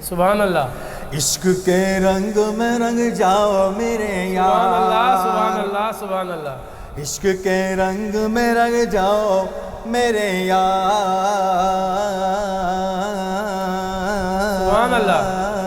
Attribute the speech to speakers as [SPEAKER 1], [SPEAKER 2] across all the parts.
[SPEAKER 1] سبحان اللہ،
[SPEAKER 2] عشق کے رنگ میں رنگ جاؤ میرے
[SPEAKER 1] سبحان اللہ،
[SPEAKER 2] یار،
[SPEAKER 1] سبحان اللہ، سبحان اللہ،
[SPEAKER 2] عشق کے رنگ میں رنگ جاؤ میرے
[SPEAKER 1] سبحان اللہ،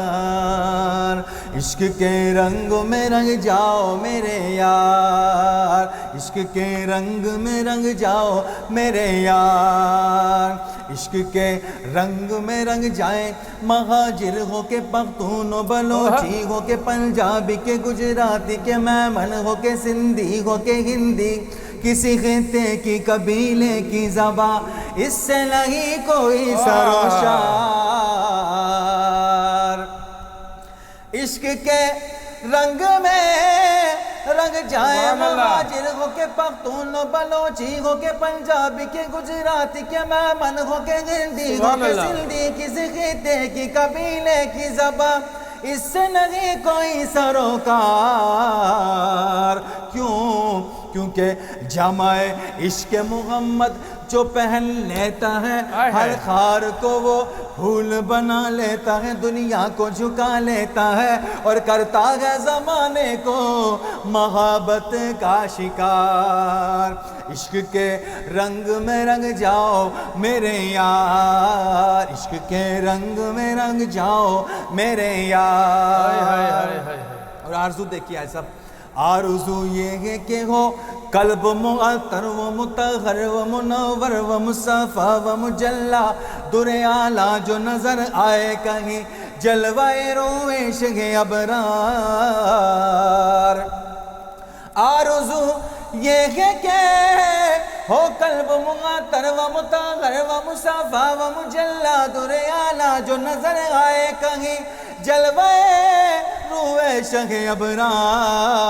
[SPEAKER 2] یار، عشق کے رنگ میں رنگ جاؤ میرے یار، عشق کے رنگ میں رنگ جاؤ میرے یار، عشق کے رنگ میں رنگ جائیں مہاجر ہو کے پختون و بلوچی ہو کے پنجابی کے گجراتی کے میمن ہو کے سندھی ہو کے ہندی، کسی خطے کی قبیلے کی زبان اس سے نہیں کوئی سروشار، عشق کے رنگ میں رنگ جائے مہاجر ہو کے پختون و بلوچی ہو کے پنجابی کے گجراتی کے میمن ہو کے ہندی ہو کے سندھی، کسی خطے کی قبیلے کی زبان اس سے نہیں کوئی سروکار، کیونکہ جامع عشق محمد جو پہن لیتا ہے ہر خار کو وہ پھول بنا لیتا ہے، دنیا کو جھکا لیتا ہے اور کرتا ہے زمانے کو محبت کا شکار، عشق کے رنگ میں رنگ جاؤ میرے یار، عشق کے رنگ میں رنگ جاؤ میرے یار، اور آرزو دیکھیے سب، آرزو یہ ہے کہ ہو قلب معطر و مطہر و منور و مصطفیٰ و مجلہ، در اعلیٰ جو نظر آئے کہیں جلوہ رویش ہے ابرار، آرزو یہ ہے کہ ہو قلب معطر و مطہر و مصطفیٰ و مجلہ، در اعلیٰ جو نظر آئے کہیں جلوہ رویش ہے ابرار،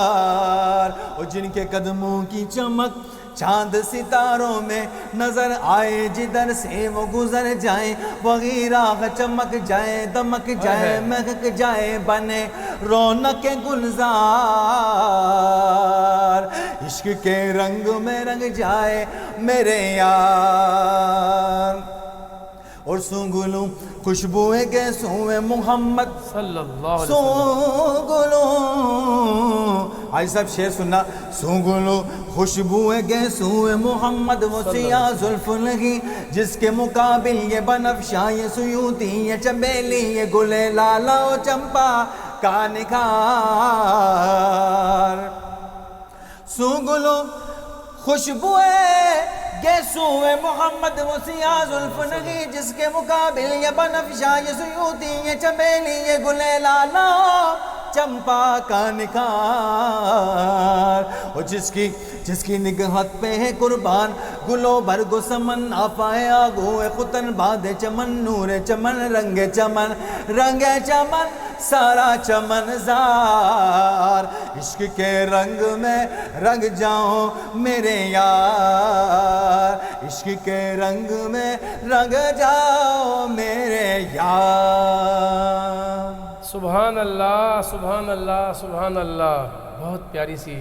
[SPEAKER 2] اور جن کے قدموں کی چمک چاند ستاروں میں نظر آئے، جدھر سے وہ گزر جائیں وہی راہ چمک جائے، دمک جائے، مہک جائے، بنے رونق گلزار، عشق کے رنگ میں رنگ جائے میرے یار، اور سونگلوں خوشبوئے کے سوئے محمد
[SPEAKER 1] صلی اللہ علیہ وسلم،
[SPEAKER 2] سونگلوں، آج سب شعر سننا، سونگلوں خوشبوئے کے سوئے محمد، وہ سیاہ زلف نہیں جس کے مقابل یہ بنفشاں، یہ سیوطی، یہ چمیلی، یہ گل لالا و چمپا کا نکھار، سونگلوں خوشبوئے گیسوئے محمد، وہ سیاہ زلف نہیں جس کے مقابل یہ بنفشاں، یہ سیوطی، یہ چمیلی، یہ گل لالا چمپا کا نکھار، اور جس کی نگہت پہ ہے قربان گلو برگو سمن، آفائے آگوئے خطن، باد چمن، نور چمن، رنگ چمن، رنگ چمن، سارا چمن زار، عشق کے رنگ میں رنگ جاؤں میرے یار، عشق کے رنگ میں رنگ جاؤ میرے یار،
[SPEAKER 1] سبحان اللہ، سبحان اللہ، سبحان اللہ، بہت پیاری سی